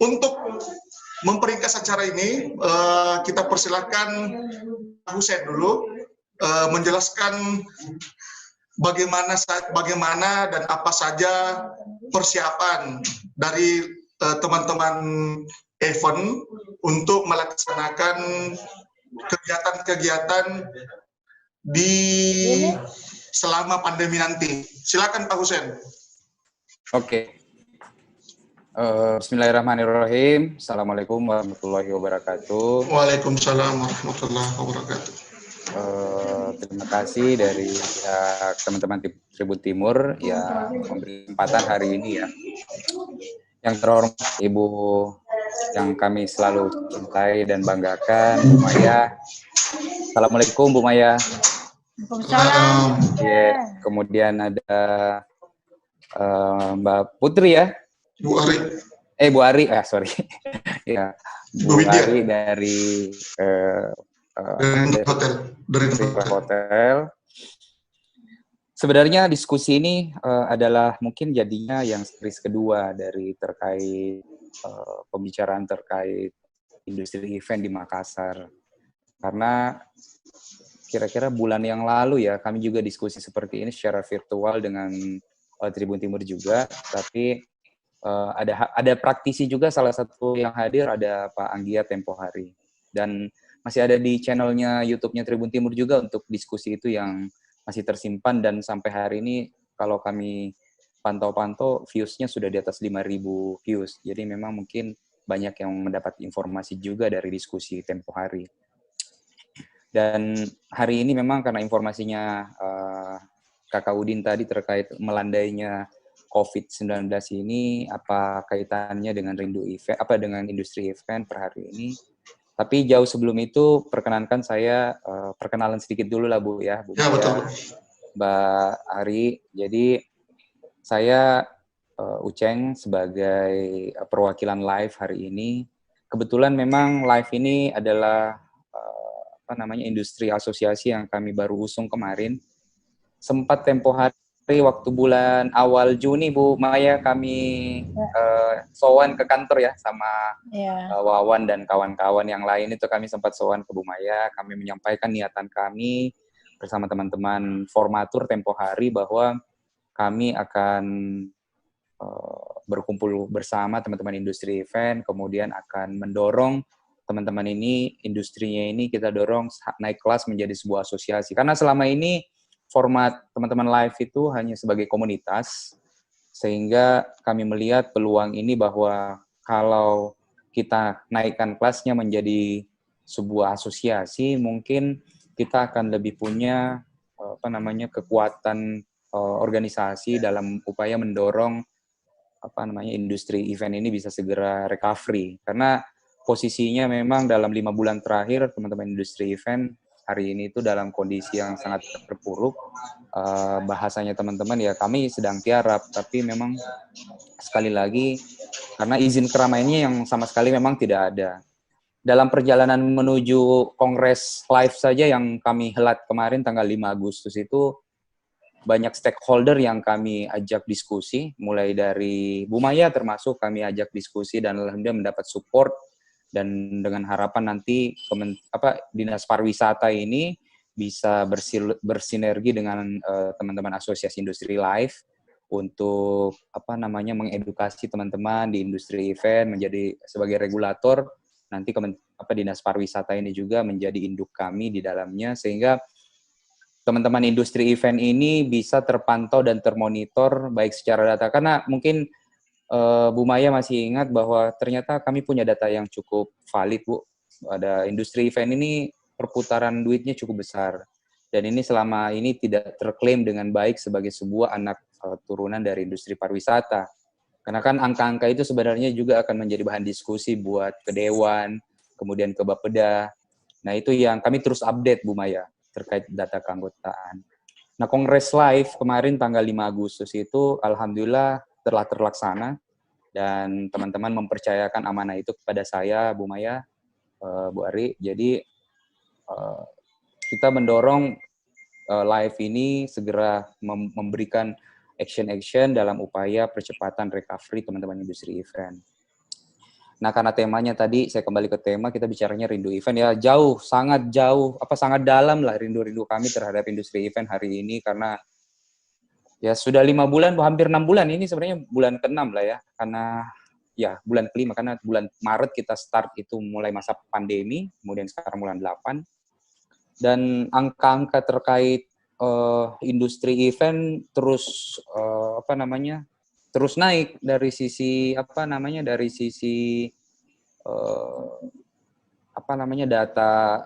Untuk memperingkas acara ini, kita persilakan Pak Husein dulu menjelaskan bagaimana dan apa saja persiapan dari teman-teman event untuk melaksanakan kegiatan-kegiatan di selama pandemi nanti. Silakan Pak Husein. Oke. Bismillahirrahmanirrahim. Assalamualaikum warahmatullahi wabarakatuh. Waalaikumsalam warahmatullahi wabarakatuh. Terima kasih dari pihak teman-teman Tribun Timur yang memberi kesempatan hari ini ya. Yang terhormat Ibu yang kami selalu cintai dan banggakan, Bu Maya. Assalamualaikum Bu Maya. Waalaikumsalam. Ya, kemudian ada Mbak Putri ya. Bu Ari. Bu Ari, sorry. Ya, Bu Ari dari hotel. Sebenarnya diskusi ini adalah mungkin jadinya yang series kedua dari terkait pembicaraan terkait industri event di Makassar. Karena kira-kira bulan yang lalu ya kami juga diskusi seperti ini secara virtual dengan Tribun Timur juga, tapi ada praktisi juga, salah satu yang hadir ada Pak Anggia tempo hari, dan masih ada di channelnya YouTube-nya Tribun Timur juga untuk diskusi itu yang masih tersimpan, dan sampai hari ini kalau kami pantau-pantau views-nya sudah di atas 5.000 views, jadi memang mungkin banyak yang mendapat informasi juga dari diskusi tempo hari. Dan hari ini memang karena informasinya Kakak Udin tadi terkait melandainya COVID-19 ini, apa kaitannya dengan rindu event, dengan industri event per hari ini. Tapi jauh sebelum itu, perkenankan saya perkenalan sedikit dulu lah Bu ya. Bu ya, betul. Mbak Ari, jadi saya Uceng sebagai perwakilan live hari ini. Kebetulan memang live ini adalah industri asosiasi yang kami baru usung kemarin. Sempat tempo hari waktu bulan awal Juni Bu Maya kami sowan ke kantor ya sama Wawan dan kawan-kawan yang lain, itu kami sempat sowan ke Bu Maya, kami menyampaikan niatan kami bersama teman-teman formatur tempo hari bahwa kami akan berkumpul bersama teman-teman industri event, kemudian akan mendorong teman-teman ini, industrinya ini kita dorong naik kelas menjadi sebuah asosiasi. Karena selama ini format teman-teman live itu hanya sebagai komunitas, sehingga kami melihat peluang ini bahwa kalau kita naikkan kelasnya menjadi sebuah asosiasi, mungkin kita akan lebih punya kekuatan organisasi dalam upaya mendorong industri event ini bisa segera recovery. Karena posisinya memang dalam 5 bulan terakhir teman-teman industri event hari ini itu dalam kondisi yang sangat terpuruk. Bahasanya teman-teman ya kami sedang tiarap, tapi memang sekali lagi karena izin keramaiannya yang sama sekali memang tidak ada. Dalam perjalanan menuju kongres live saja yang kami helat kemarin tanggal 5 Agustus itu banyak stakeholder yang kami ajak diskusi, mulai dari Bu Maya termasuk kami ajak diskusi dan alhamdulillah mendapat support. Dan dengan harapan nanti Dinas Pariwisata ini bisa bersinergi dengan teman-teman Asosiasi Industri Live untuk mengedukasi teman-teman di industri event menjadi sebagai regulator. Nanti Dinas Pariwisata ini juga menjadi induk kami di dalamnya, sehingga teman-teman industri event ini bisa terpantau dan termonitor baik secara data. Karena mungkin Bu Maya masih ingat bahwa ternyata kami punya data yang cukup valid, Bu. Ada industri event ini perputaran duitnya cukup besar. Dan ini selama ini tidak terklaim dengan baik sebagai sebuah anak turunan dari industri pariwisata. Karena kan angka-angka itu sebenarnya juga akan menjadi bahan diskusi buat ke Dewan, kemudian ke Bapeda. Nah itu yang kami terus update, Bu Maya, terkait data keanggotaan. Nah, Kongres Live kemarin tanggal 5 Agustus itu alhamdulillah telah terlaksana dan teman-teman mempercayakan amanah itu kepada saya, Bu Maya, Bu Ari. Jadi kita mendorong live ini segera memberikan action-action dalam upaya percepatan recovery teman-teman industri event. Nah, karena temanya tadi, saya kembali ke tema, kita bicaranya rindu event ya, sangat jauh, sangat dalam lah rindu-rindu kami terhadap industri event hari ini, karena ya sudah 5 bulan, hampir 6 bulan, ini sebenarnya bulan ke-6 lah ya, karena ya bulan ke-5, karena bulan Maret kita start itu mulai masa pandemi, kemudian sekarang bulan 8, dan angka-angka terkait industri event terus terus naik dari sisi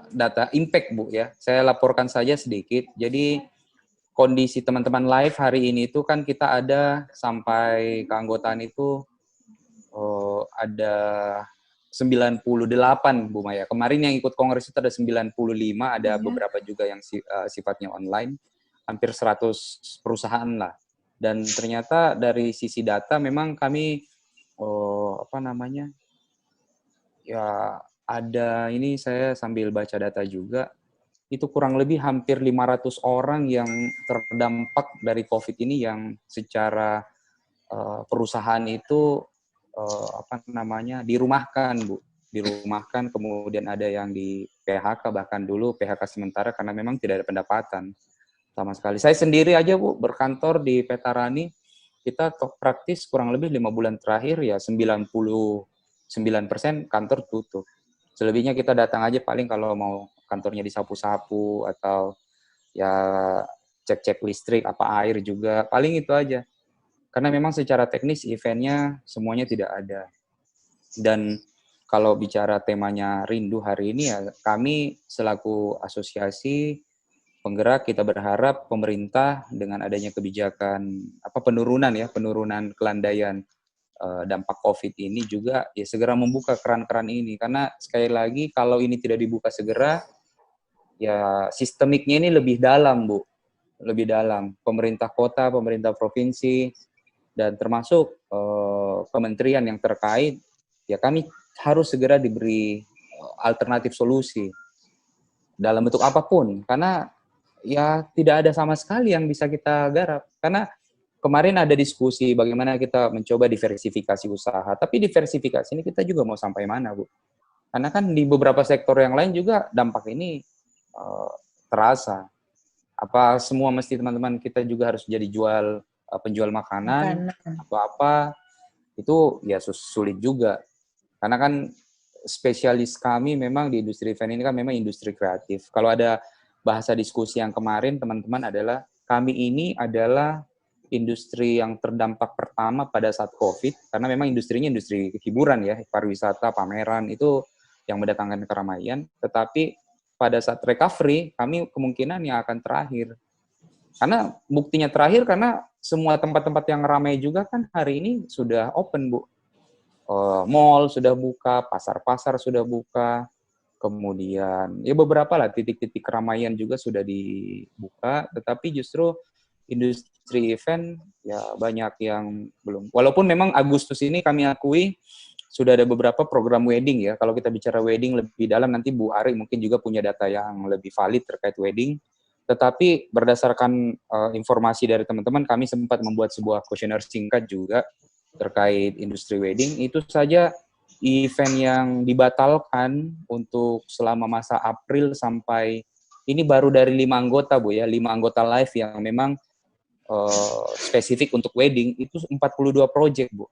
data impact, Bu ya. Saya laporkan saja sedikit. Jadi kondisi teman-teman live hari ini itu kan kita ada sampai keanggotaan itu ada 98, Bu Maya. Kemarin yang ikut kongres itu ada 95, ada beberapa juga yang sifatnya online, hampir 100 perusahaan lah. Dan ternyata dari sisi data memang kami ya ada, ini saya sambil baca data juga, itu kurang lebih hampir 500 orang yang terdampak dari COVID ini yang secara perusahaan itu dirumahkan, Bu. Dirumahkan, kemudian ada yang di PHK, bahkan dulu PHK sementara karena memang tidak ada pendapatan sama sekali. Saya sendiri aja, Bu, berkantor di Petarani, kita praktis kurang lebih 5 bulan terakhir ya 99% kantor tutup. Selebihnya kita datang aja paling kalau mau kantornya disapu-sapu atau ya cek-cek listrik, air juga, paling itu aja. Karena memang secara teknis eventnya semuanya tidak ada. Dan kalau bicara temanya rindu hari ini ya, kami selaku asosiasi penggerak kita berharap pemerintah dengan adanya kebijakan penurunan kelandaian dampak COVID ini juga ya segera membuka keran-keran ini, karena sekali lagi kalau ini tidak dibuka segera ya sistemiknya ini lebih dalam, Bu. Lebih dalam. Pemerintah kota, pemerintah provinsi, dan termasuk kementerian yang terkait, ya kami harus segera diberi alternatif solusi dalam bentuk apapun, karena ya tidak ada sama sekali yang bisa kita garap. Karena kemarin ada diskusi bagaimana kita mencoba diversifikasi usaha, tapi diversifikasi ini kita juga mau sampai mana, Bu? Karena kan di beberapa sektor yang lain juga dampak ini terasa. Apa semua mesti teman-teman kita juga harus jadi penjual makanan atau apa, itu ya sulit juga. Karena kan spesialis kami memang di industri event ini kan memang industri kreatif. Kalau ada bahasa diskusi yang kemarin teman-teman adalah, kami ini adalah industri yang terdampak pertama pada saat COVID, karena memang industrinya industri hiburan ya, pariwisata, pameran, itu yang mendatangkan keramaian. Tetapi pada saat recovery, kami kemungkinan yang akan terakhir. Karena buktinya terakhir, karena semua tempat-tempat yang ramai juga kan hari ini sudah open, Bu. Mall sudah buka, pasar-pasar sudah buka, kemudian ya beberapa lah titik-titik keramaian juga sudah dibuka, tetapi justru industri event ya banyak yang belum. Walaupun memang Agustus ini kami akui sudah ada beberapa program wedding ya. Kalau kita bicara wedding lebih dalam, nanti Bu Ari mungkin juga punya data yang lebih valid terkait wedding. Tetapi berdasarkan informasi dari teman-teman, kami sempat membuat sebuah kuesioner singkat juga terkait industri wedding. Itu saja event yang dibatalkan untuk selama masa April sampai ini baru dari 5 anggota, Bu ya, 5 anggota live yang memang spesifik untuk wedding, itu 42 project, Bu.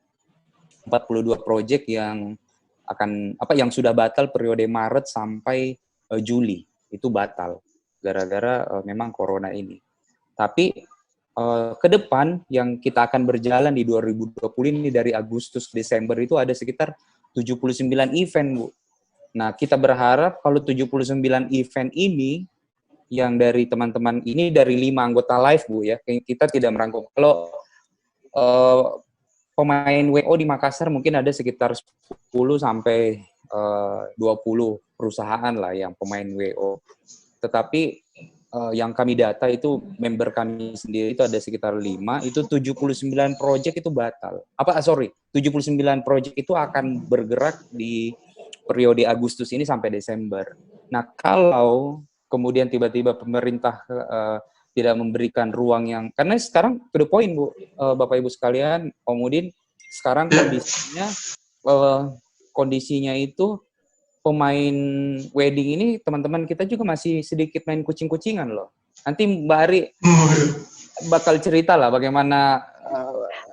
42 project yang yang sudah batal periode Maret sampai Juli, itu batal gara-gara memang corona ini. Tapi ke depan yang kita akan berjalan di 2020 ini dari Agustus ke Desember itu ada sekitar 79 event, Bu. Nah, kita berharap kalau 79 event ini yang dari teman-teman ini dari 5 anggota live, Bu ya. Kita tidak merangkum. Kalau pemain WO di Makassar mungkin ada sekitar 10 sampai 20 perusahaan lah yang pemain WO. Tetapi yang kami data itu member kami sendiri itu ada sekitar 5, itu 79 project itu batal. 79 project itu akan bergerak di periode Agustus ini sampai Desember. Nah, kalau kemudian tiba-tiba pemerintah tidak memberikan ruang yang, karena sekarang to the point, Bu, Bapak Ibu sekalian, Om Udin, sekarang kondisinya kondisinya itu pemain wedding ini teman-teman kita juga masih sedikit main kucing-kucingan loh. Nanti Mbak Ari bakal cerita lah bagaimana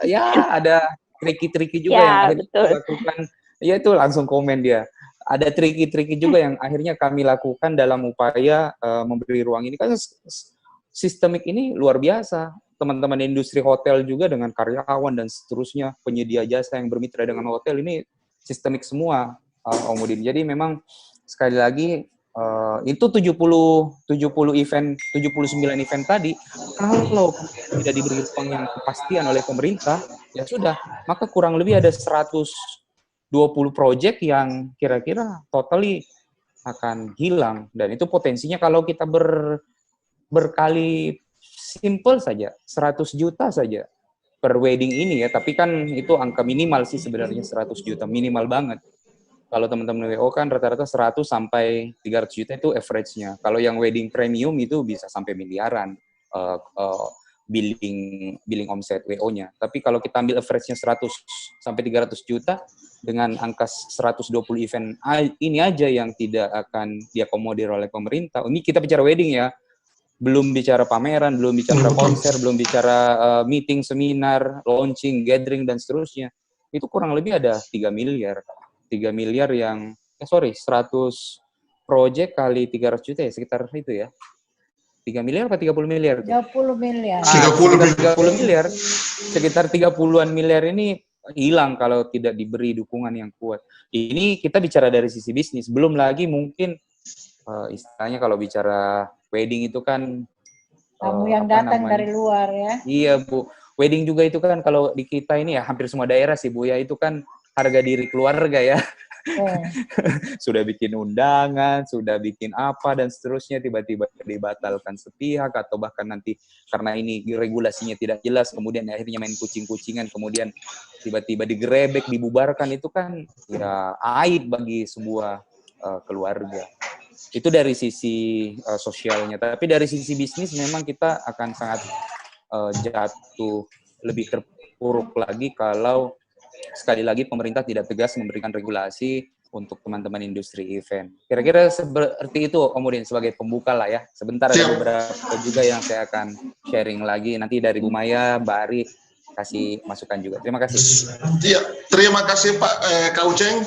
ya ada triki-triki juga Ya, yang akhirnya betul. kita lakukan. Ya itu langsung komen dia. Ada triki-triki juga yang akhirnya kami lakukan dalam upaya memberi ruang ini. Kan sistemik ini luar biasa. Teman-teman industri hotel juga dengan karyawan dan seterusnya, penyedia jasa yang bermitra dengan hotel ini sistemik semua, Om Udin. Jadi memang sekali lagi itu 70 event, 79 event tadi, kalau tidak diberi ruang yang kepastian oleh pemerintah, ya sudah, maka kurang lebih ada 120 proyek yang kira-kira totally akan hilang. Dan itu potensinya kalau kita berkali simple saja, 100 juta saja per wedding ini ya, tapi kan itu angka minimal sih sebenarnya 100 juta, minimal banget. Kalau teman-teman WO kan rata-rata 100 sampai 300 juta itu average-nya. Kalau yang wedding premium itu bisa sampai miliaran billing omset WO-nya. Tapi kalau kita ambil average-nya 100 sampai 300 juta dengan angka 120 event ini aja yang tidak akan diakomodir oleh pemerintah. Ini kita bicara wedding ya. Belum bicara pameran, belum bicara konser, belum bicara meeting, seminar, launching, gathering, dan seterusnya. Itu kurang lebih ada 3 miliar. 3 miliar yang, 100 project kali 300 juta ya, sekitar itu ya. 3 miliar apa 30 miliar? 30 miliar. 30 miliar. Sekitar 30-an miliar ini hilang kalau tidak diberi dukungan yang kuat. Ini kita bicara dari sisi bisnis. Belum lagi mungkin istilahnya kalau bicara wedding itu kan Tamu yang datang dari luar ya. Iya Bu, wedding juga itu kan kalau di kita ini ya hampir semua daerah sih Bu ya, itu kan harga diri keluarga ya. Sudah bikin undangan, sudah bikin apa dan seterusnya, tiba-tiba dibatalkan sepihak atau bahkan nanti karena ini regulasinya tidak jelas, kemudian akhirnya main kucing-kucingan, kemudian tiba-tiba digerebek, dibubarkan, itu kan ya aib bagi sebuah keluarga. Itu dari sisi sosialnya, tapi dari sisi bisnis memang kita akan sangat jatuh lebih terpuruk lagi kalau sekali lagi pemerintah tidak tegas memberikan regulasi untuk teman-teman industri event. Kira-kira seperti itu Om Udin sebagai pembuka lah ya. Sebentar ada beberapa juga yang saya akan sharing lagi nanti dari Bu Maya, Mbak Ari kasih masukan juga. Terima kasih. Iya, terima kasih Pak Kak Uceng.